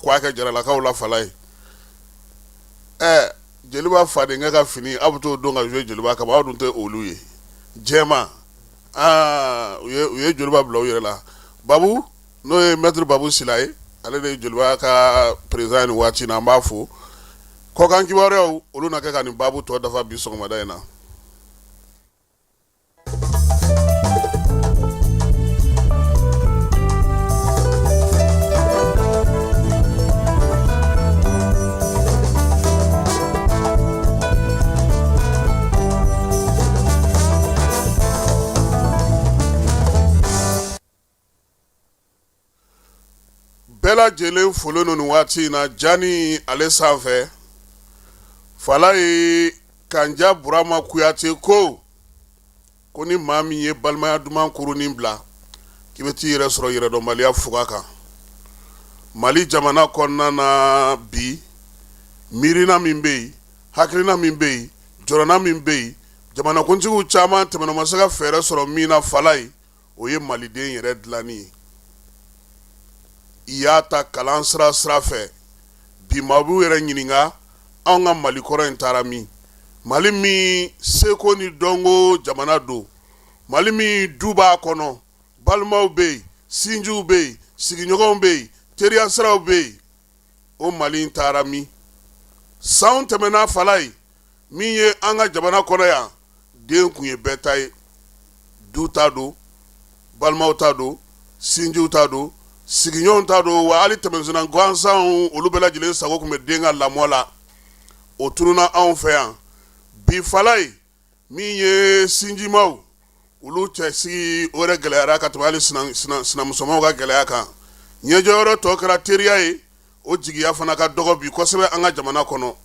kwa kɛ jaralakaw la fala ye jeliba faden ka fini a bɛ t'o don ka jouer jeliba kama aw dun tɛ olu ye jɛma u ye jeliba bila u yɛrɛ la babu n'o ye maître babu sila ye ale de ye jeliba ka président ni waati na an b'a fo kɔkan kibaruyaw olu na kɛ ka nin babu tɔ dafa bi sɔgɔmada in na bɛɛ lajɛlen folen don nin waati in na jani ale sanfɛ fala ye kanja burama kuyate ko ni maa min ye balimaya duman kurunin bila k'i bɛ t'i yɛrɛ sɔrɔ yɛrɛdɔnbaliya fuga kan mali jamana kɔnɔna na bi miirina min bɛ yen hakilina min bɛ yen jɔrɔna min bɛ yen jamanakuntigiw caman tɛmɛna u ma se ka fɛɛrɛ sɔrɔ min na fala ye o ye maliden yɛrɛ dilanni ye i y'a ta kalan sira fɛ bi maa b'u yɛrɛ ɲininka anw ka mali kɔrɔ in taara min mali min seko ni dɔnko jamana don mali min du b'a kɔnɔ balimaw bɛ yen sinjiw bɛ yen sigiɲɔgɔnw bɛ yen teriya siraw bɛ yen o mali in taara min sanw tɛmɛna fala ye min ye an ka jamana kɔnɔ yan den kun ye bɛɛ ta ye du ta don balimaw ta don sinjiw ta don sigiɲɔgɔnw ta don wa hali tɛmɛsenna gansanw olu bɛɛ lajɛlen sago tun bɛ den ka lamɔ la o tununa anw fɛ yan bi fala ye min ye sinjimaw olu cɛsigi o yɛrɛ gɛlɛyara ka tɛmɛ hali sinamusomaw ka gɛlɛya kan ɲɛjɔyɔrɔ tɔ kɛra teriya ye o jigiya fana ka dɔgɔ bi kosɛbɛ an ka jamana kɔnɔ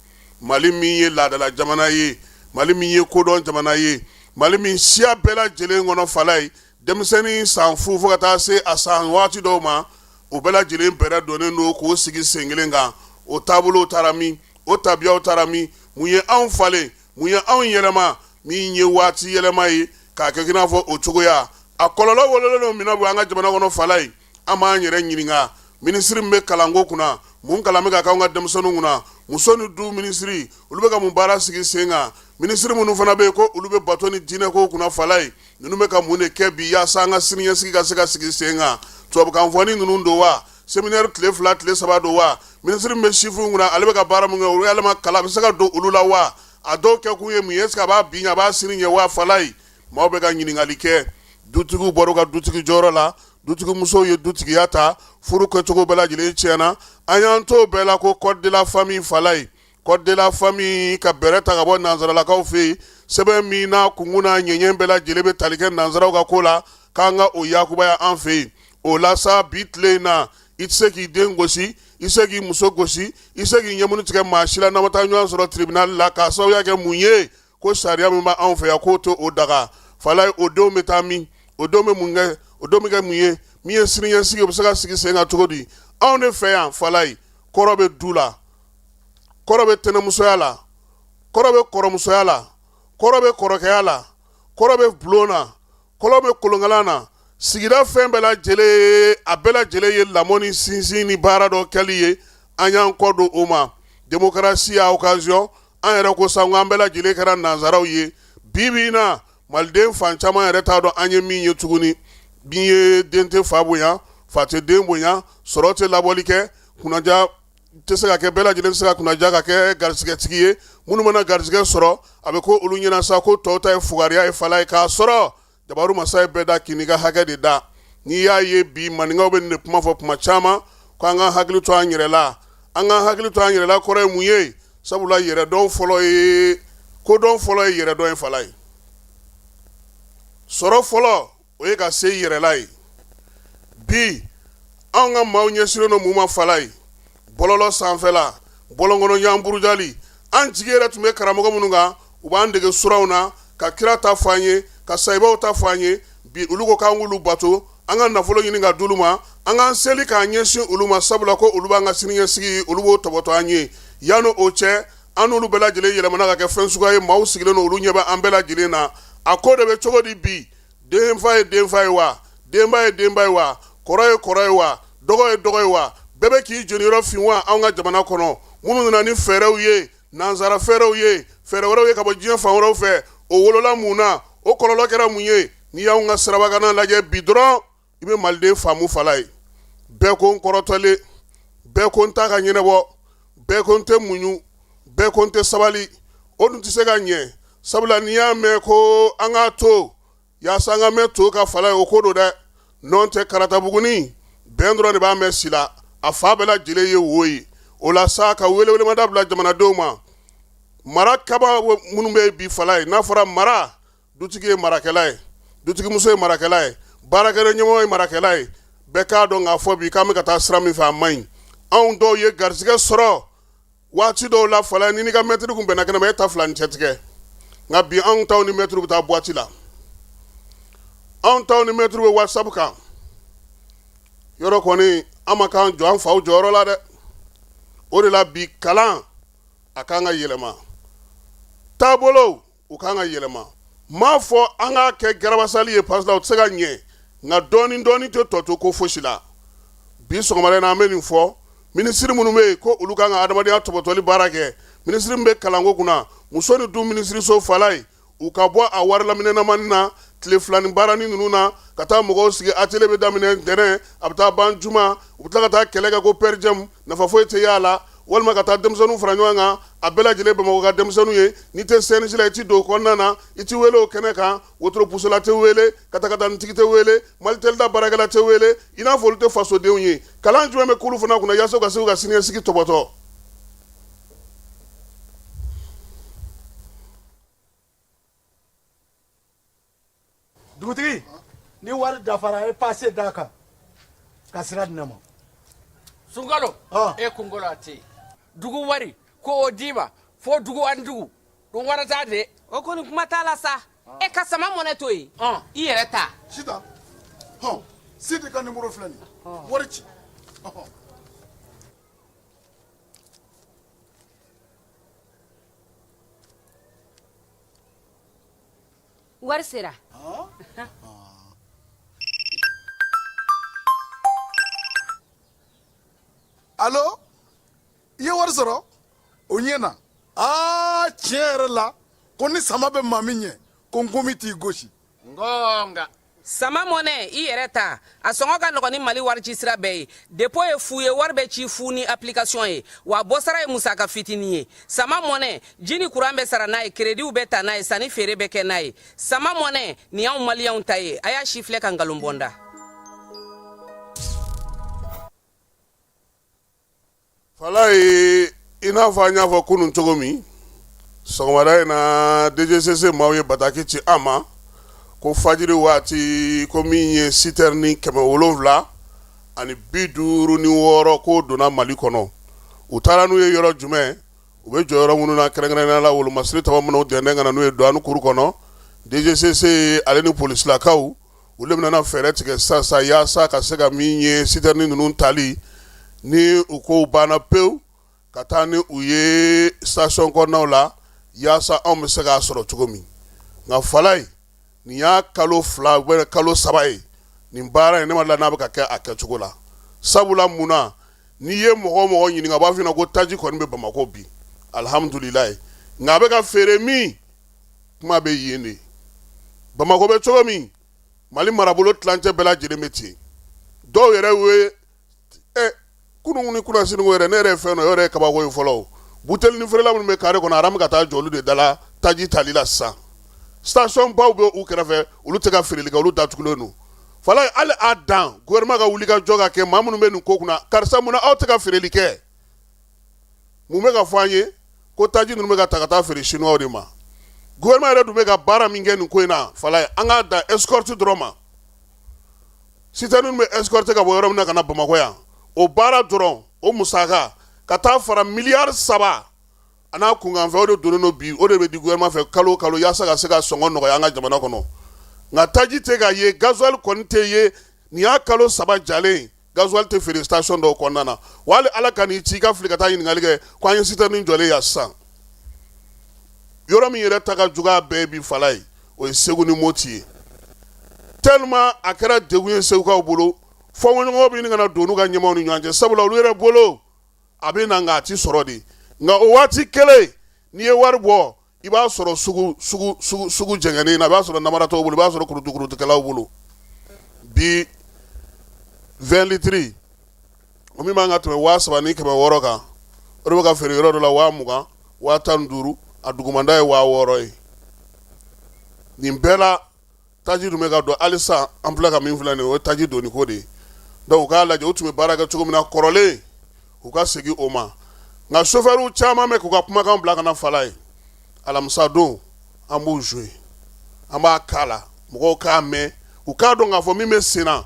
mali min ye laadala jamana ye mali min ye kodɔn jamana ye mali min siya bɛɛ lajɛlen kɔnɔ fala ye denmisɛnnin san fu fo ka taa se a san waati dɔw ma o bɛɛ lajɛlen bɛrɛ donnen don k'o sigi sen kelen kan o taabolow taara min o tabiyaw taara min mun ye anw falen mun ye anw yɛlɛma min ye waati yɛlɛma ye k'a kɛ i n'a fɔ o cogoya a kɔlɔlɔ wololen don min na bɔ an ka jamana kɔnɔ fala ye an b'an yɛrɛ ɲininka minisiri min bɛ kalanko kunna mun kalan bɛ ka k'anw ka denmisɛnninw kunna muso ni du minisiri olu bɛ ka mun baara sigi sen kan minisiri minnu fana bɛ yen ko olu bɛ bato ni diinɛ ko kunna fala ye ninnu bɛ ka mun de kɛ bi yaasa an ka siniɲɛsigi ka se ka sigi sen kan tubabukan fɔni ninnu don wa seminaire tile 2 tile 3 don wa minisiri min bɛ sifinw kunna ale bɛ ka baara mun kɛ o yɛlɛma kalan bɛ se ka don olu la wa a dɔw kɛ kun ye mun ye est-ce que a b'a bin a b'a sini ɲɛ wa fala ye maaw bɛ ka ɲininkali kɛ dutigiw bɔra u ka dutigi jɔyɔrɔ la dutigi musow ye dutigiya ta furu kɛcogo bɛɛ lajɛlen tiɲɛna an y'an to bɛɛ la ko code de la famille fala ye code de la famille ka bɛrɛ ta ka bɔ nanzaralakaw fɛ yen sɛbɛn min n'a kungun n'a ɲɛɲɛ bɛɛ lajɛlen bɛ tali kɛ nanzaraw ka ko la k'an ka o yakubaya an fɛ yen o la sa bi tile in na i tɛ se k'i den gosi i tɛ se k'i muso gosi i tɛ se k'i ɲɛmunu tigɛ maa si la n'aw ma taa ɲɔgɔn sɔrɔ tribunal la k'a sababuya kɛ mun ye ko sariya min b'anw fɛ yan k'o to o daga fala ye o denw bɛ taa min o denw bɛ mun kɛ o denw bɛ kɛ mun ye min ye siniɲɛsigi o bɛ se ka sigi sen kan cogo di anw de fɛ yan fala ye kɔrɔ bɛ du la kɔrɔ bɛ tɛnɛmusoya la kɔrɔ bɛ kɔrɔmusoya la kɔrɔ bɛ kɔrɔkɛya la kɔrɔ bɛ bulon na kɔrɔ bɛ kolonkalan na sigida fɛn bɛɛ lajɛlen a bɛɛ lajɛlen ye lamɔ ni sinsin ni baara dɔ kɛli ye an y'an kɔ don o ma démocratie à occasion an yɛrɛ ko sa an bɛɛ lajɛlen kɛra nanzaraw ye bi bi in na maliden fan caman yɛrɛ t'a dɔn an ye min ye tuguni min ye den tɛ fa bonya fa tɛ den bonya sɔrɔ tɛ labɔli kɛ kunnaja tɛ se ka kɛ bɛɛ lajɛlen tɛ se ka kunnaja ka kɛ garisigɛtigi ye minnu mana garisɛgɛ sɔrɔ a bɛ ko olu ɲɛna sa ko tɔw ta ye fugariya ye fala ye k'a sɔrɔ dabaru masa ye bɛɛ da k'i n'i ka hakɛ de da n'i y'a ye bi maninkaw bɛ nin de kuma fɔ kuma caman ko an ka hakili to an yɛrɛ la an ka hakili to an yɛrɛ la kɔrɔ ye mun ye sabula yɛrɛdɔn fɔlɔ ye kodɔn fɔlɔ ye yɛrɛdɔn ye fala ye sɔrɔ fɔlɔ o ye ka se yɛrɛla ye bi anw ka maaw ɲɛsinnen don mun ma fala ye bɔlɔlɔ sanfɛla bɔlɔnkɔnɔ ɲanburujali an jigi yɛrɛ tun bɛ karamɔgɔ minnu kan u b'an dege suraw na ka kira ta fɔ an ye ka sayibaw ta fɔ an ye bi olu ko k'an k'olu bato an ka nafolo ɲini ka d'olu ma an k'an seli k'an ɲɛsin olu ma sabula ko olu b'an ka siniɲɛsigi olu b'o tɔbɔtɔ an ye yanni o cɛ an n'olu bɛɛ lajɛlen yɛlɛmana ka kɛ fɛn suguya ye maaw sigilen don olu ɲɛ bɛ an bɛɛ lajɛlen na a ko de bɛ cogo di bi denfa ye denfa ye wa denba ye denba ye wa kɔrɔ ye kɔrɔ ye wa dɔgɔ ye dɔgɔ ye wa bɛɛ bɛ k'i jɔni yɔrɔ fin wa anw ka jamana kɔnɔ minnu nana ni fɛɛrɛw ye nansara fɛɛrɛw ye fɛɛrɛ wɛrɛw ye ka bɔ diɲɛ fan wɛrɛw fɛ o wolola mun na o kɔlɔlɔ kɛra mun ye n'i y'anw ka sirabakana lajɛ bi dɔrɔn i bɛ maliden faamu fala ye bɛɛ ko n kɔrɔtɔlen bɛɛ ko n ta ka ɲɛnɛbɔ bɛɛ ko n tɛ muɲu bɛɛ ko n tɛ sabali o dun tɛ se ka ɲɛ sabula n'i y'a mɛn ko an k'a to yaasa an ka mɛn to ka fala ye o ko don dɛ nɔn tɛ karata buguni bɛn dɔrɔn de b'a mɛn si la a fa bɛɛ lajɛlen ye wo ye o la sa ka welewelemada bila jamanadenw ma mara kaba minnu bɛ bi fala ye n'a fɔra mara dutigi ye marakɛla ye dutigimuso ye marakɛla ye baarakɛla ɲɛmɔgɔ ye marakɛla ye bɛɛ k'a dɔn k'a fɔ bi k'an bɛ ka taa sira min fɛ a man ɲi anw dɔw ye garisɛgɛ sɔrɔ waati dɔw la fala ye ni ka mɛtiri kun bɛnna kɛnɛ ma e ta fila ni cɛ tigɛ nka bi anw taw ni mɛtiri bɛ taa buwati la anw taw ni mɛtiri bɛ whatsapp kan yɔrɔ kɔni an ma k'an jɔ an faw jɔyɔrɔ la dɛ o de la bi kalan a kan ka yɛlɛma taabolo u kan ka yɛlɛma m'a fɔ an k'a kɛ garabasali ye parce que o tɛ se ka ɲɛ nka dɔɔni tɛ tɔ to ko fosi la bi sɔgɔmada in na an bɛ nin fɔ minisiri minnu bɛ yen ko olu kan ka adamadenya tɔbɔtɔli baara kɛ minisiri min bɛ kalanko kunna muso ni du minisiriso fala ye u ka bɔ a wari laminɛnamani na tile filani baarani ninnu na ka taa mɔgɔw sigi atelier bɛ daminɛ ntɛnɛn a bɛ taa ban juma u bɛ tila ka taa kɛlɛ kɛ ko pɛrijɛmu nafa foyi tɛ y'a la walima ka taa denmisɛnninw fara ɲɔgɔn kan a bɛɛ lajɛlen bamakɔ ka denmisɛnninw ye n'i tɛ CNJ la i ti don o kɔnɔna na i ti wele o kɛnɛ kan wotoro pusola tɛ wele katakataninitigi tɛ wele malitelida baarakɛla tɛ wele i n'a fɔ olu tɛ fasodenw ye kalan jumɛn bɛ k'olu fana kunna yaasa u ka se ka siniɲɛsigi tɔbɔtɔ dugutigi ni wari dafara e passe d'a kan ka sira di ne ma Sunkalo e kunkolo ate dugu wari ko o d'i ma fo dugu ani dugu dun wara t'a de o kɔni kuma t'a la sa e ka sama mɔnɛ to yen i yɛrɛ ta sita sidi ka numéro filɛ nin wari ci wari sera allo i ye wari sɔrɔ o ɲɛna tiɲɛ yɛrɛ la ko ni sama bɛ maa min ɲɛ ko nkomi t'i gosi ngonga sama mɔnɛ i yɛrɛ ta a sɔngɔ ka nɔgɔn ni mali wari ci sira bɛɛ ye depo ye fu ye wari bɛ ci fu ni application ye wa bɔsara ye musaka fitinin ye sama mɔnɛ ji ni kuran bɛ sara n'a ye krediw bɛ ta n'a ye sanni feere bɛ kɛ n'a ye sama mɔnɛ nin y'anw maliyɛnw ta ye a y'a si filɛ ka nkalon bɔnda fala ye i n'a fɔ an y'a fɔ kunun cogo min sɔgɔmada in na DGCC maaw ye bataki ci an ma ko fajiri waati ko min ye sitɛrini 700 ani 56 ko donna Mali kɔnɔ u taara n'u ye yɔrɔ jumɛn u bɛ jɔ yɔrɔ minnu na kɛrɛnkɛrɛnnenya la wolomasiri tama minnu dɛndɛn ka na n'u ye douane kuru kɔnɔ DGCC ale ni polisilakaw olu bɛna fɛɛrɛ tigɛ sisan yaasa ka se ka min ye sitɛrini ninnu tali ni u ko banna pewu ka taa ni u ye station kɔnɔnaw la yaasa anw bɛ se k'a sɔrɔ cogo min nka fala ye nin y'a kalo 2 ou kalo 3 ye nin baara in ne ma la n'a bɛ ka kɛ a kɛcogo la sabula mun na n'i ye mɔgɔ ɲininka a b'a f'i ɲɛna ko taji kɔni bɛ Bamako bi alihamudulilayi nka a bɛ ka feere min kuma bɛ yen de Bamako bɛ cogo min Mali marabolo tilancɛ bɛɛ lajɛlen bɛ ten dɔw yɛrɛ ye kunun ni kuna sini yɛrɛ ne yɛrɛ fɛn dɔ yɛrɛ ye kabako ye fɔlɔ buteli ni feerela minnu bɛ kare kɔnɔ aramu ka taa jɔ olu de dala taji tali la sisan station baw bɛ u kɛrɛfɛ olu tɛ ka feereli kɛ olu datugulen don fala hali a dan gouvernement ka wuli ka jɔ ka kɛ maa minnu bɛ nin ko kunna karisa mun na aw tɛ ka feereli kɛ mun bɛ ka fɔ an ye ko taji ninnu bɛ ka ta ka taa feere chinois de ma gouvernement yɛrɛ dun bɛ ka baara min kɛ nin ko in na fala an k'a dan escorte dɔrɔn ma citerne ninnu bɛ escorte ka bɔ yɔrɔ min na ka na Bamakɔ yan o baara dɔrɔn o musaka ka taa fara miliyari 3 a n'a kunkanfɛ o de donnen don bi o de bɛ di gouvernement fɛ kalo kalo yaasa ka se ka sɔngɔ nɔgɔya an ka jamana kɔnɔ nka taji tɛ ka ye gasoil kɔni tɛ ye nin y'a kalo 3 jalen gasoil tɛ feere station dɔw kɔnɔna na wa hali ala ka n'i ci i ka fili ka taa ɲininkali kɛ ko an ye citerne jɔlen yan sisan yɔrɔ min yɛrɛ ta ka jugu a bɛɛ bi fala ye o ye Segu ni Moti ye tellement a kɛra degun ye segukaw bolo fo ŋɔɲɔgɔn bi ni kana donu ka ɲɛmaw ni ɲɔgɔn cɛ sabula olu yɛrɛ bolo a bɛ na nka a ti sɔrɔ de nka o waati kelen n'i ye wari bɔ i b'a sɔrɔ sugu jɛngɛnen na i b'a sɔrɔ namaratɔw bolo i b'a sɔrɔ kurutukɛlaw bolo bi 20 litiri o min man ka tɛmɛ 3,000 ni 600 kan o de bɛ ka feere yɔrɔ dɔ la 20,000 15,000 a dugumanda ye 6,000 ye nin bɛɛ la taji dun bɛ ka don halisa an filɛ ka min filɛ nin ye o ye taji donni ko de ye donc u k'a lajɛ u tun bɛ baara kɛ cogo min na kɔrɔlen u ka segin o ma nka chauffeur caman bɛ k'u ka kumakan bila ka na fala ye alamisa don an b'u jouer an b'a k'a la mɔgɔw k'a mɛn u k'a dɔn k'a fɔ min bɛ sen na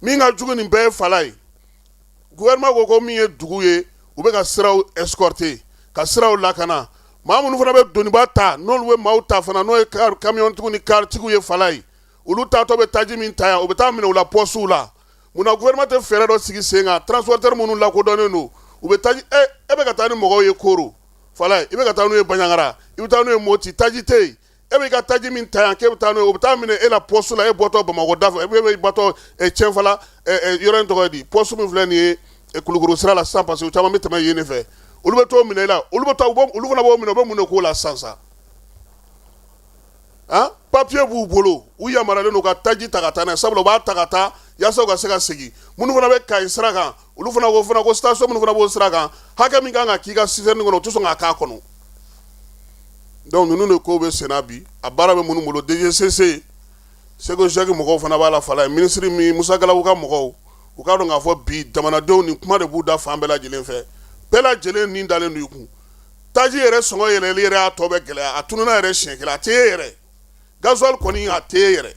min ka jugu nin bɛɛ ye fala ye gouvernement ko min ye dugu ye u bɛ ka siraw escorter ka siraw lakana maa minnu fana bɛ doniba ta n'olu bɛ maaw ta fana n'o ye kamiyɔntigiw ni karitigiw ye fala ye olu taatɔ bɛ taji min ta yan u bɛ taa minɛ u la pɔsiw la munna gouvernement tɛ fɛɛrɛ dɔ sigi sen kan transporteur minnu lakodɔnnen don u bɛ taji e bɛ ka taa ni mɔgɔw ye koro fala ye i bɛ ka taa n'u ye baɲangara i bɛ taa n'u ye moti taji tɛ yen e bɛ ka taji min ta yan k'e bɛ taa n'u ye u bɛ taa minɛ e la pɔsi la e bɔtɔ bamakɔ da fɛ e bɛ bɔtɔ tiɲɛfala yɔrɔ in tɔgɔ ye di pɔsi min filɛ nin ye kulukoro sira la sisan parce que u caman bɛ tɛmɛ yen de fɛ olu bɛ t'o minɛ i la olu fana b'o minɛ u bɛ mun de k'o la sisan papiye b'u bolo u yamaruyalen don ka taji ta ka taa n'a ye sabula u b'a ta ka taa yaasa u ka se ka segin minnu fana bɛ Kayi sira kan olu fana ko station minnu fana b'o sira kan hakɛ min kan ka k'i ka citerne kɔnɔ u tɛ sɔn k'a k'a kɔnɔ donc ninnu de ko bɛ sen na bi a baara bɛ minnu bolo DGCC Seko Jacques mɔgɔw fana b'a la fala ye ministre min Musa Galawu ka mɔgɔw u k'a dɔn k'a fɔ bi jamanadenw ni kuma de b'u da fan bɛɛ lajɛlen fɛ bɛɛ lajɛlen nin dalen don i kun taji yɛrɛ sɔngɔ yɛlɛli yɛrɛ y'a tɔ bɛ gɛlɛya a tununa yɛrɛ siɲɛ kelen a tɛ ye yɛrɛ gasoil kɔni a tɛ ye yɛrɛ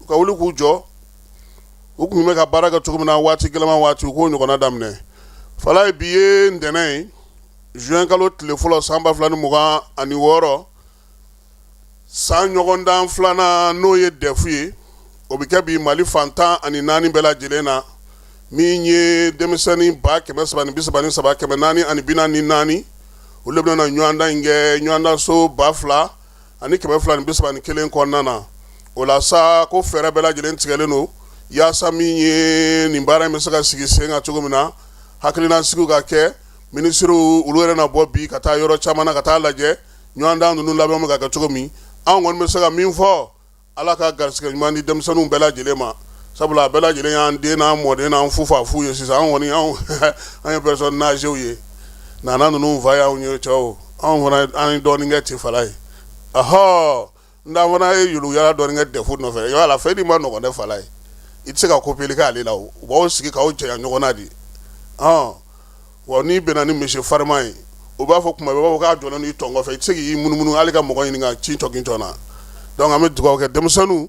u ka wuli k'u jɔ u kun bɛ ka baara kɛ cogo min na waati gɛlɛman waati u k'o ɲɔgɔnna daminɛ fala ye bi ye ntɛnɛn ye juin kalo tile fɔlɔ san 2026 san ɲɔgɔndan filanan n'o ye dɛfu ye o bɛ kɛ bi Mali fantan ani 4 bɛɛ lajɛlen na min ye denmisɛnnin 333 444 olu bɛ na ɲɔgɔndan in kɛ ɲɔgɔndan so 2,000 ani 231 kɔnɔna na o la sa ko fɛɛrɛ bɛɛ lajɛlen tigɛlen don yaasa min ye nin baara in bɛ se ka sigi sen kan cogo min na hakilina sigiw ka kɛ ministrew olu yɛrɛ na bɔ bi ka taa yɔrɔ caman na ka taa lajɛ ɲɔgɔndan ninnu labɛn bɛ ka kɛ cogo min anw kɔni bɛ se ka min fɔ ala ka garisigɛ ɲuman di denmisɛnninw bɛɛ lajɛlen ma sabula a bɛɛ lajɛlen y'an den n'an mɔden n'an fufafu ye sisan anw kɔni an ye personne nagew ye nana ninnu fa y'anw ye cɛw anw fana an ye dɔɔnin kɛ ten fala ye ahɔ n da fana ye yuruguyala dɔɔnin kɛ dɛfu nɔfɛ i b'a la fɛn di ma nɔgɔn dɛ fala ye i tɛ se ka kopeli k'ale la o u b'aw sigi k'aw janya ɲɔgɔn na de wa n'i bɛnna ni misi farima ye u b'a fɔ kuma bɛɛ u b'a fɔ k'a jɔlen n'i tɔn kɔfɛ i tɛ se k'i munumunu hali ka mɔgɔ ɲini ka ci tɔkin na donc an bɛ dugawu kɛ denmisɛnninw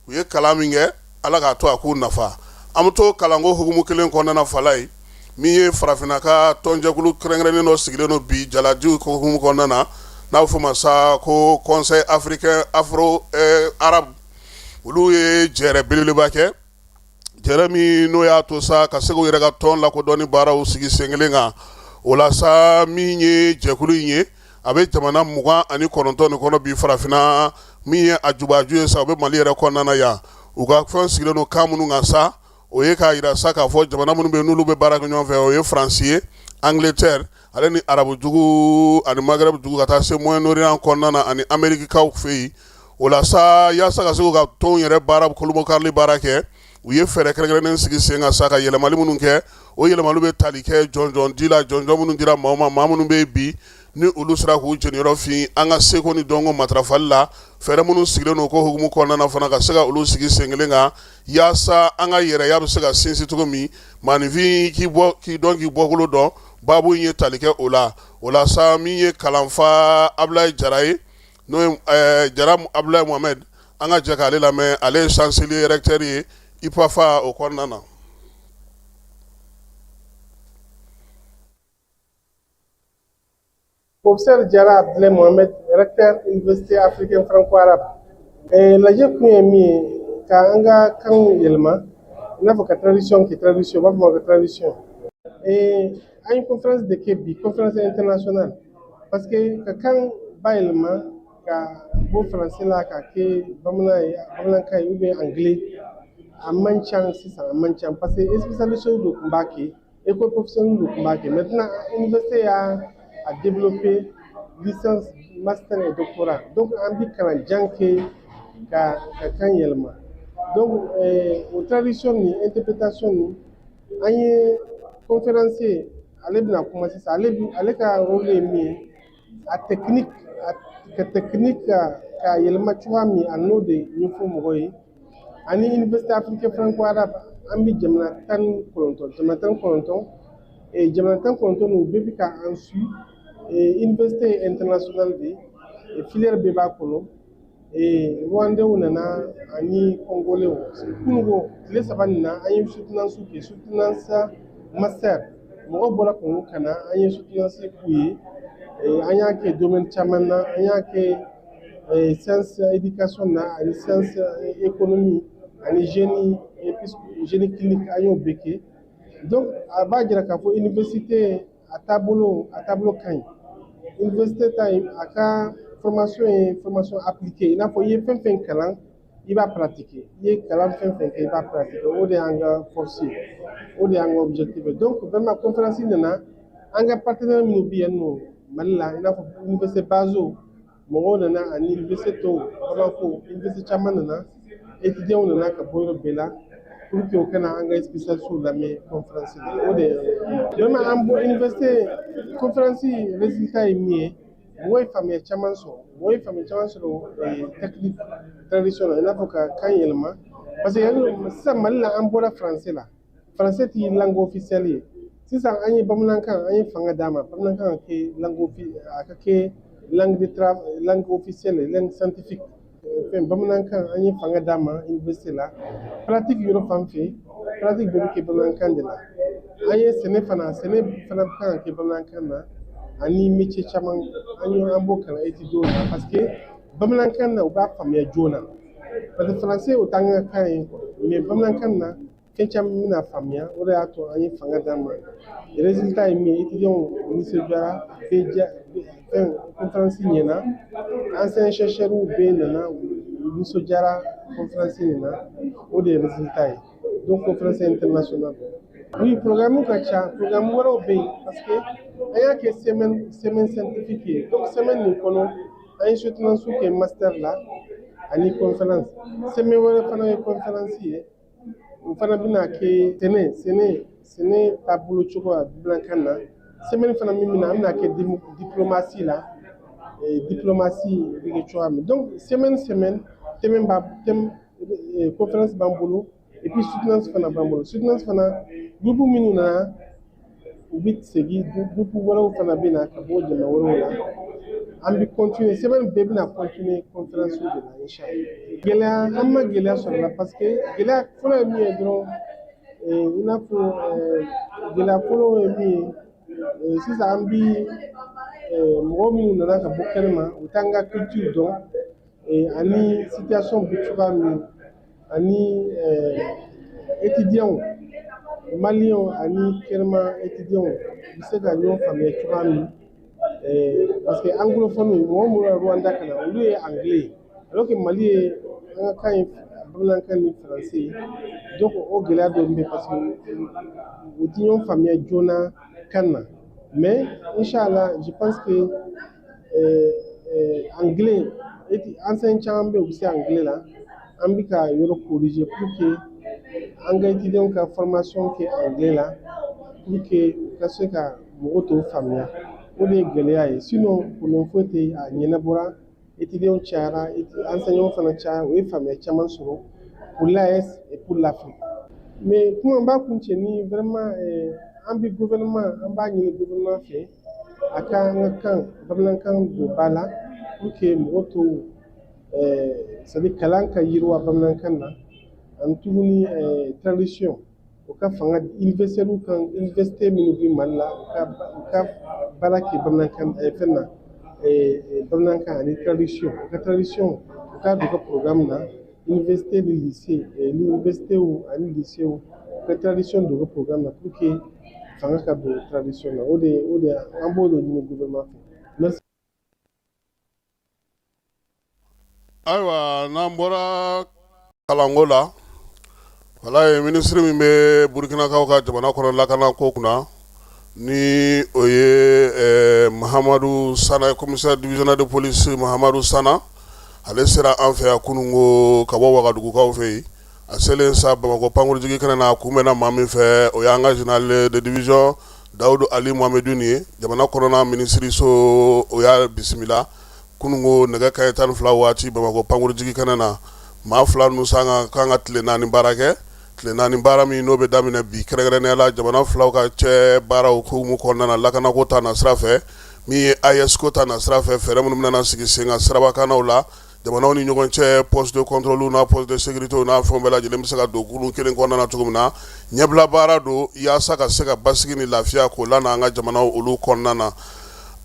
u ye kalan min kɛ ala k'a to a k'u nafa an bɛ to kalanko hukumu kelen kɔnɔna fala ye min ye farafinna ka tɔnjɛkulu kɛrɛnkɛrɛnnen dɔ sigilen don bi jalajiw hukumu kɔnɔna na n'a bɛ fɔ ma sa ko conseil africain afro arabe olu ye jɛrɛ belebeleba kɛ jɛrɛ min n'o y'a to sa ka se k'u yɛrɛ ka tɔn lakodɔnni baaraw sigi sen kelen kan o la sa min ye jɛkulu in ye a bɛ jamana 29 nin kɔnɔ bi farafinna min ye a jubaju ye sa o bɛ Mali yɛrɛ kɔnɔna na yan u ka fɛn sigilen don kan minnu kan sa o ye k'a yira sa k'a fɔ jamana minnu bɛ yen n'olu bɛ baara kɛ ɲɔgɔn fɛ o ye Faransi ye Angleterre ale ni arabujugu ani Maghreb jugu ka taa se Moyen-Orient kɔnɔna na ani Amerikikaw fɛ yen o la sa yaasa ka se k'u ka tɔnw yɛrɛ baara kolomokarili baara kɛ u ye fɛɛrɛ kɛrɛnkɛrɛnnen sigi sen kan sa ka yɛlɛmali minnu kɛ o yɛlɛmaliw bɛ tali kɛ jɔnjɔn di la jɔnjɔn minnu dira maaw ma maa minnu bɛ yen bi ni olu sera k'u jeniyɔrɔ fin an ka seko ni dɔnko matarafali la fɛɛrɛ minnu sigilen don ko hukumu kɔnɔna na fana ka se ka olu sigi sen kelen kan yaasa an ka yɛrɛya bɛ se ka sinsin cogo min maanifin k'i dɔn k'i bɔkolo dɔn baabu in ye tali kɛ o la sa min ye kalanfa Abulayi Jara ye n'o ye Jara Abulayi Mohamed an ka jɛ k'ale lamɛn ale ye chancelier recteur ye IPAFA o kɔnɔna na. Professeur Jara Abdoulaye Mohamed, recteur Université africaine franco-arabe. Lajɛ kun ye min ye ka an ka kan yɛlɛma i n'a fɔ ka tradition kɛ tradition u b'a fɔ ma ko tradition. An ye conférence de kɛ bi conférence internationale parce que ka kan bayɛlɛma ka bɔ français la ka kɛ bamanankan ye ou bien anglais a man can sisan a man can parce que spécialiste de combat kɛ école professionnelle de combat kɛ maintenant université y'a développé licence master et doctorat donc an bi kalan jan kɛ ka kan yɛlɛma donc o tradition ni interprétation ni an ye conférencier ale bɛna kuma sisan ale ka rôle ye min ye a technique ka technique ka yɛlɛma cogoya min a n'o de ɲɛfɔ mɔgɔw ye ani université africaine franco-arabe an bi jamana 19 jamana 19 n'u bɛɛ bi ka an su université internationale de filière bɛɛ b'a kɔnɔ rwandais nana ani congolais kunungo tile saba nin na an ye soutenance kɛ soutenance master mɔgɔ bɔra Congo ka na an ye soutenance k'u ye an y'a kɛ domaine caman na an y'a kɛ science éducation na ani science économie ani génie clinique an y'o bɛɛ kɛ donc a b'a jira k'a fɔ université a taabolo ka ɲi université ta a ka formation ye formation appliquée i n'a fɔ i ye fɛn fɛn kalan i b'a pratiquer i ye kalan fɛn fɛn kɛ i b'a pratiquer o de y'an ka force ye o de y'an ka objectif ye donc vraiment conférence nana an ka partenaire minnu bɛ yan nɔ Mali la i n'a fɔ université Bazo mɔgɔw nana ani université tɔw Bamako université caman nana étudiants nana ka bɔ yɔrɔ bɛɛ la pour que o kana an ka spécialistes lamɛn conférence la o de ye vraiment an bɔ université conférence résultat ye min ye mɔgɔw ye faamuya caman sɔrɔ technique traditionnelle i n'a fɔ ka kan yɛlɛma parce que sisan Mali la an bɔra français la français tɛ langue officielle ye sisan an ye bamanankan an ye fanga d'a ma bamanankan ka kɛ langue officielle langue scientifique fɛn bamanankan an ye fanga d'a ma université la pratique yɔrɔ fan fɛ pratique bɛɛ bɛ kɛ bamanankan de la an ye sɛnɛ fana kan ka kɛ bamanankan na ani métier caman an b'o kalan étudier la parce que bamanankan na u b'a faamuya joona parce que français o t'an ka kan ye mais bamanankan na fɛn caman bɛna faamuya o de y'a to an ye fanga d'a ma résultat ye min ye étudiants nisɔndiyara fɛn conférence ɲɛna ancien chercheurs bɛɛ nana u nisɔndiyara conférence nin na o de ye résultat ye donc conférence internationale oui programme ka ca programme wɛrɛw bɛ yen parce que an y'a kɛ semaine scientifique ye donc semaine nin kɔnɔ an ye soutenance kɛ master la ani conférence semaine wɛrɛ fana ye conférence ye o fana bɛna kɛ sɛnɛ taabolo cogo a bamanankan na semaine fana min bɛna an bɛna kɛ diplomatie la diplomatie bɛ kɛ cogoya min donc semaine conférence b'an bolo et puis soutenance fana b'an bolo soutenance fana groupe minnu nana u bɛ segin groupe wɛrɛw fana bɛ na ka bɔ jamana wɛrɛw la an bɛ continuer semaine bɛɛ bɛna continuer conférence de la inchallah gɛlɛya an ma gɛlɛya sɔrɔ la parce que gɛlɛya fɔlɔ ye min ye dɔrɔn i n'a fɔ gɛlɛya fɔlɔ ye min ye sisan an bi mɔgɔ minnu nana ka bɔ kɛnɛma u t'an ka culture dɔn ani situation bɛ cogoya min ani étudiants maliens ani kɛnɛma étudiants bɛ se ka ɲɔgɔn faamuya cogoya min parce que anglophone mɔgɔ minnu bɛ Rwanda ka na olu ye anglais alors que Mali ye an ka kan ye bamanankan ni français ye donc o gɛlɛya dɔ bɛ parce que u tɛ ɲɔgɔn faamuya joona kan na mais inchallah je pense que anglais enseignant caman bɛ yen u bɛ se anglais la an bɛ ka yɔrɔ corriger pour que an ka étudiants ka formation kɛ anglais la pour que u ka se ka mɔgɔw tɔw faamuya o de ye gɛlɛya ye sinon problème foyi tɛ a ɲɛnabɔra étudiants cayara enseignants fana cayara o ye faamuya caman sɔrɔ pour l'AES et pour l'Afrique mais kuma n b'a kuncɛ ni vraiment an bɛ gouvernement an b'a ɲini gouvernement fɛ a ka an ka kan bamanankan don ba la pour que mɔgɔw tɔw c'est à dire kalan ka yiriwa bamanankan na ani tuguni tradition o ka fanga universitaires kan université minnu bɛ Mali la u ka baara kɛ bamanankan fɛn na bamanankan ani tradition u ka tradition u ka don u ka programme na université ni lycée ni université ani lycée u ka tradition don u ka programme na pour que fanga ka don tradition na o de an b'o de ɲini gouvernement fɛ merci. Ayiwa n'an bɔra kalanko la wala ye ministre min bɛ Burkina kaw ka jamana kɔnɔ lakana ko kunna ni o ye Mahamadou Sana commissaire divisionnaire de police Mahamadou Sana ale sera an fɛ yan kunungo ka bɔ Wagadugukaw fɛ yen a selen sa Bamakɔ pankurutigi kɛnɛ na kunbɛnna maa min fɛ o y'an ka général de division Daoudu Ali Mohamedou ni ye jamana kɔnɔna ministre so o y'a bisimila kunungo nɛgɛ kanɲɛ 12 waati Bamakɔ pankurutigi kɛnɛ na maa 2 ninnu sanga kan ka tile 4 baara kɛ tile 4 baara min n'o bɛ daminɛ bi kɛrɛnkɛrɛnnenya la jamana filaw ka cɛ baaraw hukumu kɔnɔna na lakanako ta na sira fɛ min ye AES ko ta na sira fɛ fɛɛrɛ minnu bɛna sigi sen kan sirabakannaw la jamanaw ni ɲɔgɔn cɛ poste de contrôle n'a poste de sécurité n'a fɛnw bɛɛ lajɛlen bɛ se ka don kurun kelen kɔnɔna na cogo min na ɲɛbila baara don yaasa ka se ka basigi ni lafiya k'o lana an ka jamanaw olu kɔnɔna na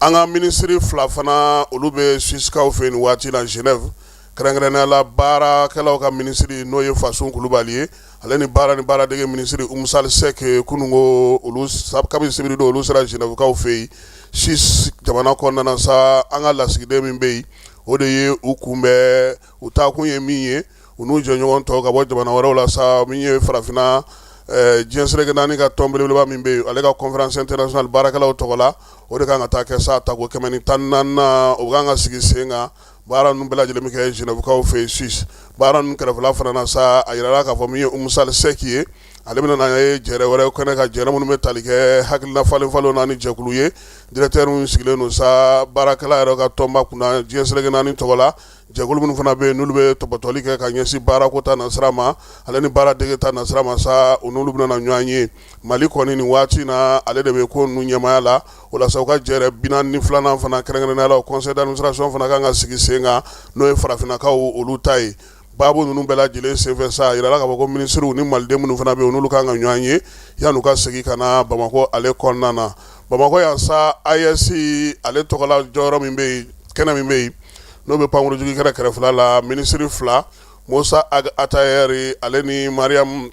an ka ministre 2 fana olu bɛ Suissekaw fɛ nin waati la Genève kɛrɛnkɛrɛnnenya la baarakɛlaw ka ministre n'o ye Fasun Kulubali ye ale ni baaradege ministre Umusal Sek kunungo olu kabini sibiri don olu sera Genèvekaw fɛ yen Suisse jamana kɔnɔna na sa an ka lasigiden min bɛ yen o de ye u kunbɛn u taakun ye min ye u n'u jɛɲɔgɔn tɔw ka bɔ jamana wɛrɛw la sa min ye farafinna diɲɛ seleke naani ka tɔn belebeleba min bɛ yen ale ka conférence internationale baarakɛlaw tɔgɔ la o de kan ka taa kɛ sa tako 114 o kan ka sigi sen kan baara ninnu bɛɛ lajɛlen bɛ kɛ Genèvekaw fɛ yen Suisse baara ninnu kɛrɛfɛla fana na sa a yirala k'a fɔ min ye Umusal Sek ye ale bɛna na ye jɛrɛ wɛrɛ kɛnɛ ka jɛrɛ minnu bɛ tali kɛ hakilina falen-falenw na ni jɛkulu ye directeur minnu sigilen don sa baarakɛla yɛrɛ ka tɔnba kunna diɲɛ seleke naani tɔgɔ la jɛkulu minnu fana bɛ yen n'olu bɛ tɔbɔtɔli kɛ ka ɲɛsin baarako ta nasira ma ale ni baaradege ta nasira ma sa u n'olu bɛna na ɲɔgɔn ye Mali kɔni nin waati na ale de bɛ ko ninnu ɲɛmaya la o la sa u ka jɛrɛ 42 fana kɛrɛnkɛrɛnnenya la conseil d'administration fana kan ka sigi sen kan n'o ye farafinnakaw olu ta ye baabu ninnu bɛɛ lajɛlen senfɛ sa yirala k'a fɔ ko ministrew ni maliden minnu fana bɛ yen n'olu kan ka ɲɔgɔn ye yan'u ka segin ka na Bamakɔ ale kɔnɔna na Bamakɔ yan sa AES ale tɔgɔla jɔyɔrɔ min bɛ yen kɛnɛ min bɛ yen n'o bɛ pankurutigi kɛrɛfɛla la ministre 2 Musa Atayɛri ale ni Mariam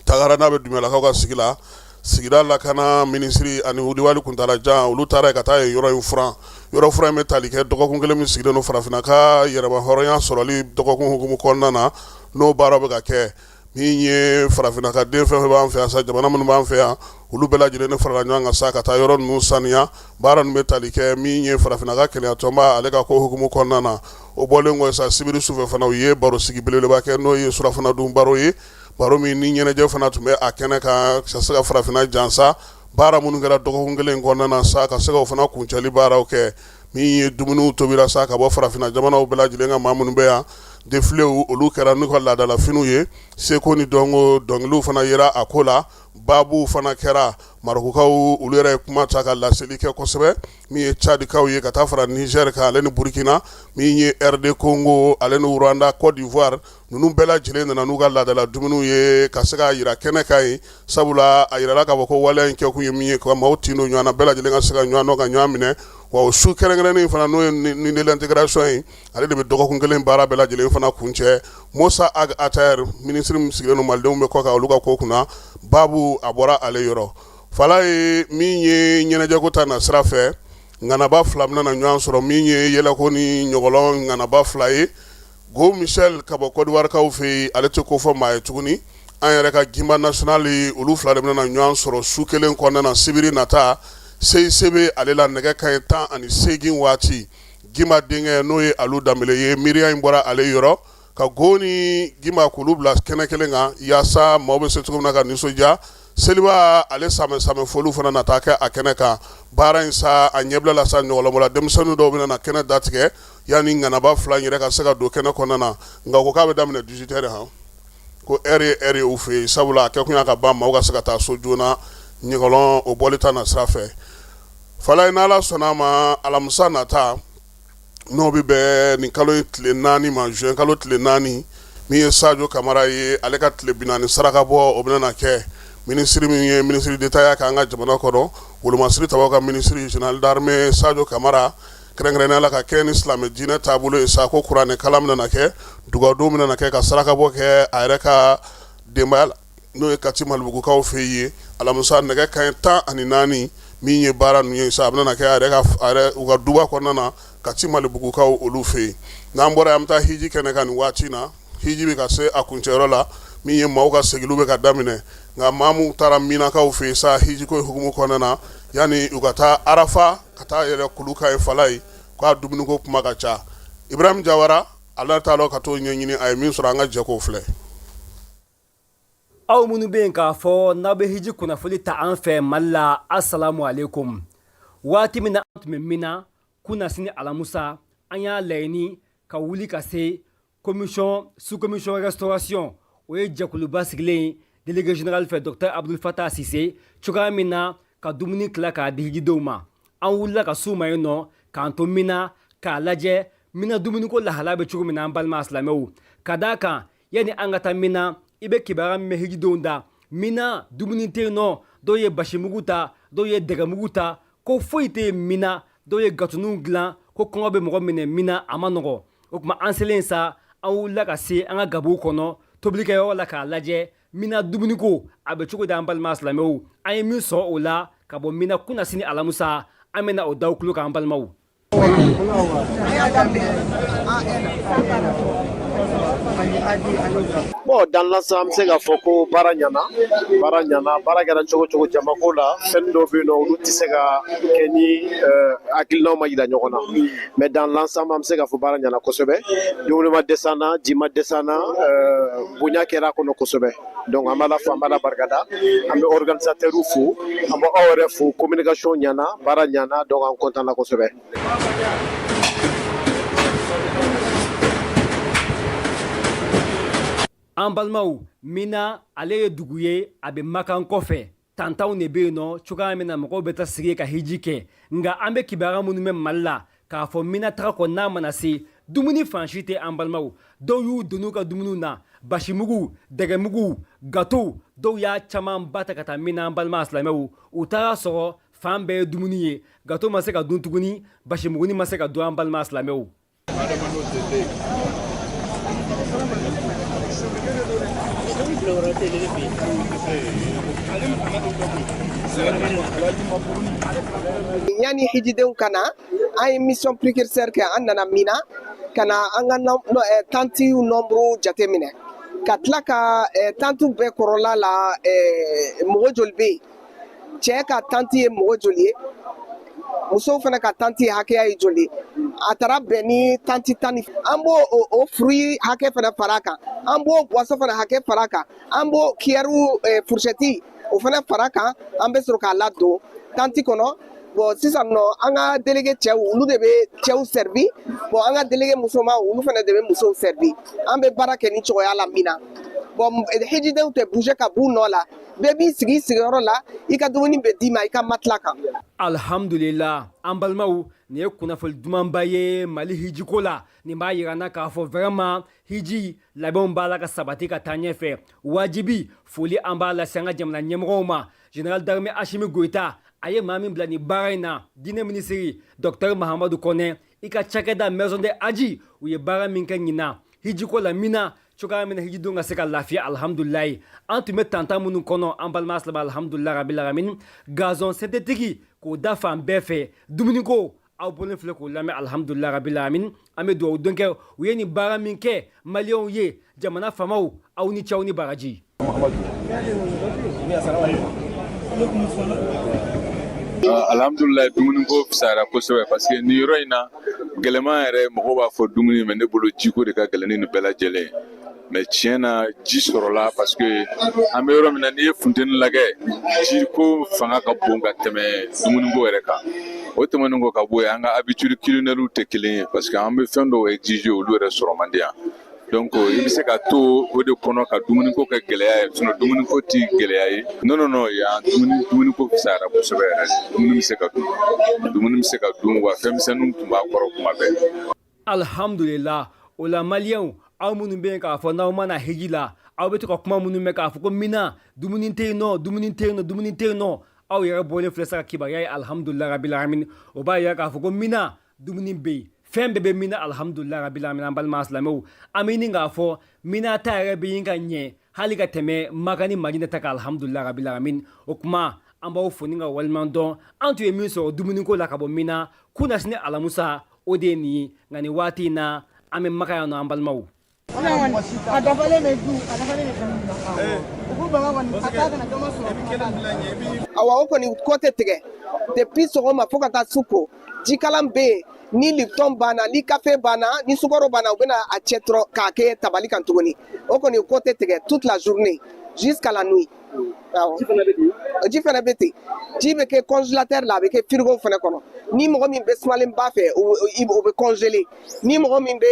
Tagara n'a bɛ Dumɛlakaw ka sigi la sigida lakana ministre ani Wuliwali Kuntalajan olu taara ka taa yen yɔrɔ in furan in bɛ tali kɛ dɔgɔkun kelen min sigilen don farafinna ka yɛrɛma hɔrɔnya sɔrɔli dɔgɔkun hukumu kɔnɔna na n'o baara bɛ ka kɛ min ye farafinna ka den fɛn b'an fɛ yan sa jamana minnu b'an fɛ yan olu bɛɛ lajɛlen ne farala ɲɔgɔn kan sa ka taa yɔrɔ ninnu saniya baara ninnu bɛ tali kɛ min ye farafinna ka kɛnɛyatɔnba ale ka ko hukumu kɔnɔna na o bɔlen kɔ sa sibiri sufɛ fana u ye baro sigi belebeleba kɛ n'o ye surafana dun baro ye baro min ni ɲɛnajɛ fana tun bɛ a kɛnɛ kan ka se ka farafinna jansa baara minnu kɛra dɔgɔkun kelen kɔnɔna na sa ka se ka o fana kuncɛli baaraw kɛ min ye dumuniw tobira sa ka bɔ farafinna jamanaw bɛɛ lajɛlen ka maa minnu bɛ yan defilew olu kɛra n'u ka laadalafiniw ye seko ni dɔnkiliw fana yera a ko la baabuw fana kɛra Marokukaw olu yɛrɛ ye kuma ta ka laseli kɛ kosɛbɛ min ye Tchadikaw ye ka taa fara Niger kan ale ni Burkina min ye RD Congo ale ni Rwanda Côte d'Ivoire ninnu bɛɛ lajɛlen nana n'u ka laadala dumuniw ye ka se ka yira kɛnɛ kan ye sabula a yirala k'a fɔ ko waleya in kɛkun ye min ye ka maaw tin don ɲɔgɔn na bɛɛ lajɛlen ka se ka ɲɔgɔn dɔn ka ɲɔgɔn minɛ wa o su kɛrɛnkɛrɛnnen fana n'o ye ni de l'intégration ye ale de bɛ dɔgɔkun kelen baara bɛɛ lajɛlen fana kuncɛ Musa Atayɛri ministre min sigilen don malidenw bɛ kɔ kan olu ka ko kunna baabu a bɔra ale yɔrɔ fala ye min ye ɲɛnajɛko ta na sira fɛ ŋanaba 2 bɛna na ɲɔgɔn sɔrɔ min ye yɛlɛko ni ɲɔgɔlɔn ŋanaba 2 ye Go Michel ka bɔ Côte d'Ivoire kaw fɛ yen ale tɛ ko fɔ maa ye tuguni an yɛrɛ ka Gimba national olu 2 de bɛna na ɲɔgɔn sɔrɔ su kelen kɔnɔna na sibiri nata CICB ale la nɛgɛ kanɲɛ 18 waati Gimba denkɛ n'o ye Alu Danbele ye miiriya in bɔra ale yɔrɔ ka Go ni Gimba k'olu bila kɛnɛ kelen kan yaasa maaw bɛ se cogo min na ka nisɔndiya seliba ale samɛ foliw fana na taa kɛ a kɛnɛ kan baara in sa a ɲɛbila la sa ɲɔgɔlɔnbɔla denmisɛnninw dɔw bɛna na kɛnɛ datigɛ yanni ŋanaba 2 in yɛrɛ ka se ka don kɛnɛ kɔnɔna na nka ko k'a bɛ daminɛ 18 heures han ko heure ye u fɛ yen sabula a kɛkun y'a ka ban maaw ka se ka taa so joona ɲɔgɔlɔn o bɔli ta na sira fɛ fala in n'ala sɔnna ma alamisa nata n'o bɛ bɛn nin kalo in tile 4 ma juin kalo tile 4 min ye Sadio Kamara ye ale ka tile 40 saraka bɔ o bɛna na kɛ ministre min ye ministre d'État ya k'an ka jamana kɔnɔ Wolomasiri Tabaw ka ministre général d'armée Sadio Kamara kɛrɛnkɛrɛnnenya la ka kɛ ni silamɛ diinɛ taabolo ye sa ko kuranɛ kalan bɛna na kɛ dugawu bɛna na kɛ ka saraka bɔ kɛ a yɛrɛ ka denbaya la n'o ye Kati Malibugukaw fɛ yen alamisa nɛgɛ kanɲɛ 14 min ye baara ninnu ye sa a bɛna na kɛ a yɛrɛ u ka duba kɔnɔna na Kati Malibugukaw olu fɛ yen n'an bɔra yan an bɛ taa hiji kɛnɛ kan nin waati na hiji bɛ ka se a kuncɛyɔrɔ la min ye maaw ka segilu bɛ ka daminɛ nka maa mun taara minakaw fɛ yen sa hijiko hukumu kɔnɔna na yani u ka taa arafa ka taa yɛrɛ kulu ka ye fala ye k'a dumuniko kuma ka ca Ibrahim Jawara ala taala ka t'o ɲɛɲini a ye min sɔrɔ an ka jɛko filɛ aw minnu bɛ yen k'a fɔ n'aw bɛ hiji kunnafoni ta an fɛ Mali la assalamu alaikum waati min na an tun bɛ Mina kunna sini alamusa an y'a laɲini ka wuli ka se commission sous-commission restauration o ye jɛkuluba sigilen délégué général fɛ Dr Abdul Fatah Sise cogoya min na ka dumuni tila k'a di hijidenw ma an wulila ka s'u ma yen nɔ k'an to Mina k'a lajɛ Mina dumuniko lahala bɛ cogo min na an balima silamɛw ka d'a kan yani an ka taa Mina i bɛ kibaruya min mɛn hijidenw da Mina dumuni tɛ yen nɔ dɔw ye basimugu ta dɔw ye dɛgɛmugu ta ko foyi tɛ yen Mina dɔw ye gatoninw dilan ko kɔngɔ bɛ mɔgɔ minɛ Mina a ma nɔgɔ o tuma an selen sa an wulila ka se an ka gabuw kɔnɔ tobilikɛyɔrɔ la k'a lajɛ Mina dumuniko a bɛ cogo di an balima silamɛw an ye min sɔrɔ o la ka bɔ Mina kunna sini alamusa an bɛna o daw tulo kan an balimaw. Bon, dans l'ensemble, c'est que Foko Baranyana, baara kɛra cogo cogo jamako la, fɛn dɔ bɛ yen nɔ olu tɛ se ka kɛ ni hakilinaw ma yira ɲɔgɔn na. Mais dans l'ensemble, an bɛ se ka fɔ baara ɲana kosɛbɛ. Dumuni ma dɛsɛ an na, ji ma dɛsɛ an na, bonya kɛra a kɔnɔ kosɛbɛ. Donc an b'a la fɔ, an b'a la barikada, an bɛ organisateurs fo, an bɛ aw yɛrɛ fo, communication ɲana, baara ɲana, donc an content na kosɛbɛ. an balimaw Mina ale ye dugu ye a bɛ Makan kɔfɛ tantanw de bɛ yen nɔ cogoya min na mɔgɔw bɛ taa sigi ka hiji kɛ nka an bɛ kibaruya minnu mɛn Mali la k'a fɔ Mina taga kɔ n'a mana se dumuni fan si tɛ an balimaw dɔw y'u don n'u ka dumuniw na basimugu dɛgɛmugu gateau dɔw y'a caman ba ta ka taa Mina an balima silamɛw u taara sɔrɔ fan bɛɛ ye dumuni ye gateau ma se ka dun tuguni basimuguni ma se ka dun an balima silamɛw. Yani hijidenw kana an ye mission précurseur kɛ an nana Mina kana an ka tantiw nombre jateminɛ ka tila ka tantiw bɛɛ kɔrɔla la mɔgɔ joli bɛ yen cɛ ka tanti ye mɔgɔ joli ye musow fana ka tanti hakɛya ye joli a taara bɛn ni tanti tan ni an b'o o fruit hakɛ fana fara kan an b'o boisson fana hakɛ fara kan an b'o cuillère fourchette o fana fara kan an bɛ sɔrɔ k'a ladon tanti kɔnɔ bon sisan nɔ an ka délégué cɛw olu de bɛ cɛw servi bon an ka délégué musoman olu fana de bɛ musow servi an bɛ baara kɛ ni cogoya la Mina bon hijidenw tɛ bouger ka b'u nɔ la bɛɛ b'i sigi sigiyɔrɔ la i ka dumuni bɛ d'i ma i ka matila kan. Alhamdulillah an balimaw nin ye kunnafoni dumanba ye Mali hijiko la nin b'a yira n na k'a fɔ vraiment hiji labɛnw b'a la ka sabati ka taa ɲɛfɛ wajibi foli an b'a lase an ka jamana ɲɛmɔgɔw ma général d'armée Asimi Goïta a ye maa min bila nin baara in na diinɛ minisiri Dr Mahamadu Kɔnɛ i ka cakɛda maison de Aji u ye baara min kɛ ɲinan hijiko la Mina cogoya min na hijidenw ka se ka lafiya alhamdulilayi an tun bɛ tantan minnu kɔnɔ an balima silamɛ alhamdulilayi rabil alamin gazon synthétique k'o da fan bɛɛ fɛ dumuniko aw bɔlen filɛ k'o lamɛn alhamdulilayi rabil alamin an bɛ dugawu don kɛ u ye nin baara min kɛ maliyɛnw ye jamana faamaw aw ni cɛw ni baraji. Alhamdulillah dumuni ko fisara kosɛbɛ parce que ni yɔrɔ in na gɛlɛman yɛrɛ mɔgɔw b'a fɔ dumuni mais ne bolo jiko de ka gɛlɛn ni bɛɛ lajɛlen mais tiɲɛ na ji sɔrɔla parce que an bɛ yɔrɔ min na n'i ye funteni lajɛ ji ko fanga ka bon ka tɛmɛ dumuni ko yɛrɛ kan o tɛmɛnen ko ka bɔ yen an ka habitude culinaires tɛ kelen ye parce que an bɛ fɛn dɔw exiger olu yɛrɛ sɔrɔ man di yan donc i bɛ se ka to o de kɔnɔ ka dumuni ko kɛ gɛlɛya ye sinon dumuni ko tɛ gɛlɛya ye non yan dumuni ko fisayara kosɛbɛ yɛrɛ dumuni bɛ se ka dun wa fɛnmisɛnninw tun b'a kɔrɔ kuma bɛɛ. Alhamdulillah o la maliyɛnw aw minnu bɛ yen k'a fɔ n'aw mana hiji la aw bɛ to ka kuma minnu mɛn k'a fɔ ko Mina dumuni tɛ yen nɔ aw yɛrɛ bɔlen filɛ sa ka kibaruya ye alhamdulilayi rabil alamin o b'a yira k'a fɔ ko Mina dumuni bɛ yen fɛn bɛɛ bɛ Mina alhamdulilayi rabil alamin an balima silamɛw an bɛ ɲini k'a fɔ Mina ta yɛrɛ bɛ yen ka ɲɛ hali ka tɛmɛ Maka ni Madina ta kan alhamdulilayi rabil alamin o kuma an b'aw fo ni ka waliɲuman dɔn an tun ye min sɔrɔ dumuniko la ka bɔ Mina kunasini alamusa o de ye nin ye nka nin waati in na an bɛ Maka yan nɔ an balimaw. awa o kɔni kɔtɛ tigɛ depuis sɔgɔma fo ka taa su ko jikalan bɛ yen ni lipton banna ni kafe banna ni sukaro banna u bɛna a cɛ dɔrɔn k'a kɛ tabali kan tuguni o kɔni kɔtɛ tigɛ toute la journée jusqu'à la nuit awɔ ji fana bɛ ten ji bɛ kɛ congélateur la a bɛ kɛ frigo fana kɔnɔ ni mɔgɔ min bɛ sumalen ba fɛ o bɛ congelé ni mɔgɔ min bɛ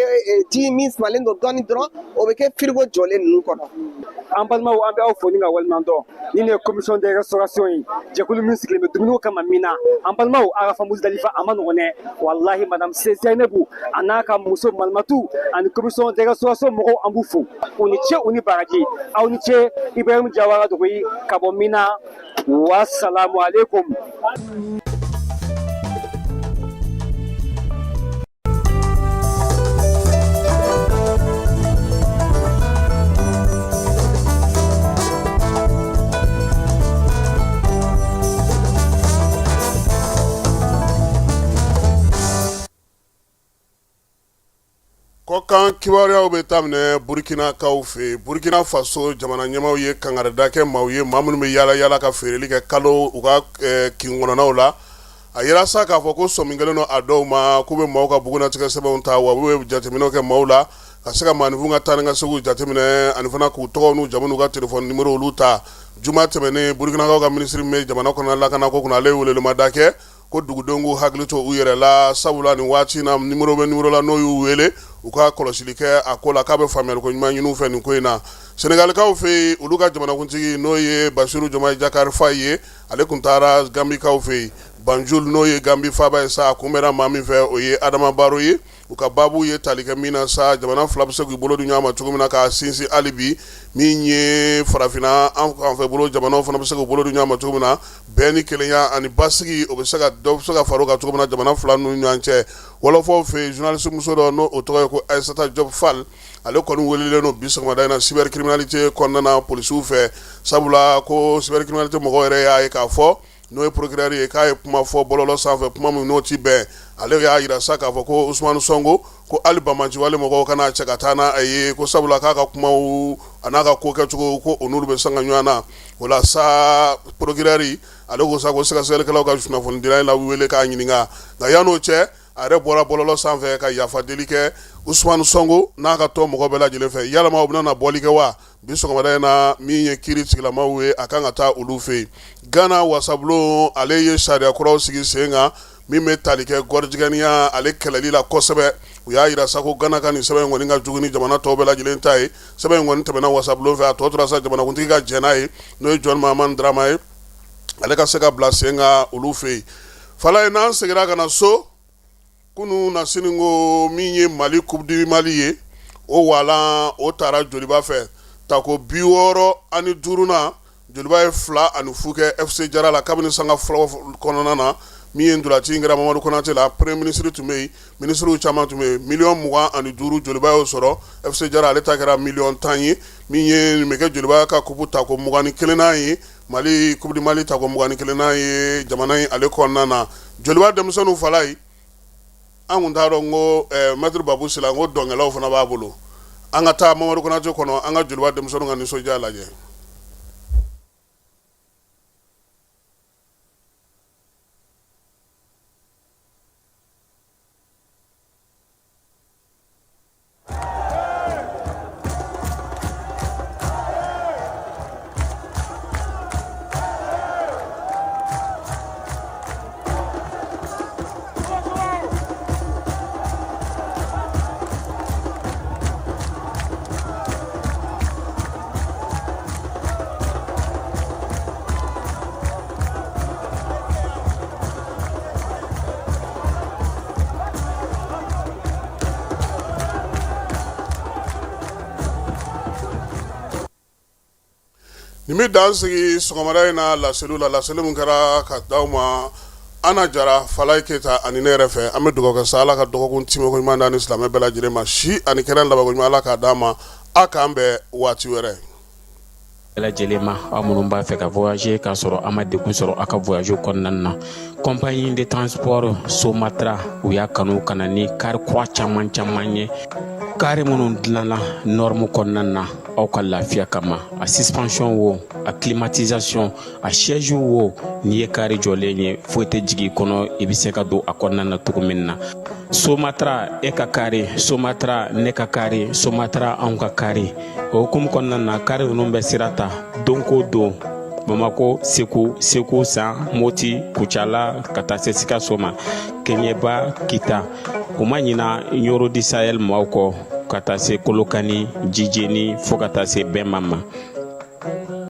ji min sumalen don dɔɔni dɔrɔn o bɛ kɛ frigo jɔlen ninnu kɔnɔ. an balimaw an bɛ aw fo ni ka waliɲuman dɔn ni ne ye commission de restauration ye jɛkulu min sigilen bɛ dumuniw kama min na an balimaw a ka fɔ Musdalifa a ma nɔgɔn dɛ walahi madame Zeynɛbu a n'a ka muso Malimatu ani commission de restauration mɔgɔw an b'u fo u ni ce u ni baraji aw ni ce Ibrahim Jawara Dogoyi ka bɔ Mina wasalamu alaikum. Kɔkan kibaruyaw bɛ daminɛ Burkina kaw fɛ Burkina Faso jamana ɲɛmaaw ye kangarida kɛ maaw ye maa minnu bɛ yaala yaala ka feereli kɛ kalo u ka kin kɔnɔnaw la a yera sa k'a fɔ ko sɔmi kelen don a dɔw ma k'u bɛ maaw ka bugunatigɛ sɛbɛnw ta wa u bɛ jateminɛw kɛ maaw la ka se ka maanifin ka taa ni ka segiw jateminɛ ani fana k'u tɔgɔw n'u jamu n'u ka telefɔni nimero olu ta juma tɛmɛnen Burkinakaw ka minisiri min bɛ jamana kɔnɔ lakana ko kunna ale ye welelema da kɛ ko dugudenw k'u hakili to u yɛrɛ la sabula nin waati in na nimero bɛ nimero la n'o y'u wele u ka kɔlɔsili kɛ a ko la k'a bɛ faamuyali ko ɲuman ɲini u fɛ nin ko in na Senegalikaw fɛ yen olu ka jamanakuntigi n'o ye Basiru Jomayi Jakar Fayi ye ale kun taara Gambikaw fɛ yen Banjul n'o ye Gambi faaba ye sa a kunbɛnna maa min fɛ o ye Adama Baro ye u ka baabu ye tali kɛ min na sa jamana fila bɛ se k'u bolo di ɲɔgɔn ma cogo min na k'a sinsin hali bi min ye farafinna an fɛ bolo jamanaw fana bɛ se k'u bolo di ɲɔgɔn ma cogo min na bɛn ni kelenya ani basigi o bɛ se ka dɔ bɛ se ka fara o kan cogo min na jamana fila ninnu ɲɔgɔn cɛ wɔlɔfɔw fɛ yen journaliste muso dɔ n'o o tɔgɔ ye ko Aissata Diop Fall ale kɔni welelen don bi sɔgɔmada in na cybercriminalité kɔnɔna na polisiw fɛ sabula ko cybercriminalité mɔgɔw yɛrɛ y'a ye k'a fɔ n'o ye procureur ye k'a ye kuma fɔ bɔlɔlɔ sanfɛ kuma min n'o ti bɛn ale y'a yira sa k'a fɔ ko Ousmane Sonko ko hali Bamaji wale mɔgɔw kana cɛ ka taa n'a ye ko sabula k'a ka kumaw a n'a ka ko kɛcogo ko o n'olu bɛ sanga ɲɔgɔn na o la sa procureur ale ko sa ko sɛgɛsɛgɛlikɛlaw ka kunnafoni dila la wele k'a ɲininka nka yan'o cɛ a yɛrɛ bɔra bɔlɔlɔ sanfɛ ka yafa deli kɛ Ousmane Sonko n'a ka tɔ mɔgɔ bɛɛ lajɛlen fɛ yalama u bɛna bɔli kɛ wa bi sɔgɔmada in na min ye kiiri tigilamaw ye a kan ka taa olu fɛ yen Ghana wasabulon ale ye sariya kuraw sigi sen kan min bɛ tali kɛ gɔrijigɛniya ale kɛlɛli la kosɛbɛ u y'a yira sa ko Ghana ka nin sɛbɛn in kɔni ka jugu ni jamana tɔw bɛɛ lajɛlen ta ye sɛbɛn in kɔni tɛmɛna wasabulon fɛ a tɔ tora sa jamanakuntigi ka jɛn n'a ye n'o ye John Mahama Dramane ye ale ka se ka bila sen kan olu fɛ yen fala ye n'an seginna ka na so kunu na siningo min ye Mali Coupe du Mali ye o walan o taara joliba fɛ tako 65 na joliba ye 2-0 kɛ FC Jara la kabini sanga fɔlɔ kɔnɔna na min ye ndolati ngara Mamadu Konate la premier ministre tun bɛ yen ministrew caman tun bɛ yen 25 joliba y'o sɔrɔ FC Jara ale ta kɛra 10 ye min ye nin bɛ kɛ joliba ka kupu tako 21 ye Mali Coupe du Mali tako 21 ye jamana in ale kɔnɔna na joliba denmisɛnninw fala yi an kun t'a dɔn ko Maître Babou Sila ko dɔnkɛlaw fana b'a bolo an ka taa Mamadu Konate kɔnɔ an ka joliba denmisɛnninw ka nisɔndiya lajɛ. Nimi dan sigi sɔgɔmada in na laseliw la laseli min kɛra ka d'aw ma Ana Jara Falaye Keyita ani ne yɛrɛ fɛ an bɛ dugawu kɛ sa Ala ka dɔgɔkun timiko ɲuman d'a ni silamɛ bɛɛ lajɛlen ma si ani kɛnɛ labanko ɲuman Ala k'a d'a ma a k'an bɛn waati wɛrɛ. bɛɛ lajɛlen ma aw minnu b'a fɛ ka voyager k'a sɔrɔ a ma degun sɔrɔ a ka voyage kɔnɔna na compagnie de transport Somatra u y'a kanu ka na ni car kura caman ye kare minnu dilanna norme kɔnɔna na aw ka lafiya kama a suspension wo a climatisation a siège wo n'i ye kare jɔlen ye foyi tɛ jigin kɔnɔ i bɛ se ka don a kɔnɔna na cogo min na Somatra e ka kare Somatra ne ka kare Somatra anw ka kare o hukumu kɔnɔna na kare ninnu bɛ sira ta don ko don Bamako Segu San Moti Kucala ka taa se Sikaso ma Keɲeba Kita o ma ɲina Yoro di Sahel maaw kɔ ka taa se Kolokani Jijeni fo ka taa se Bɛnma ma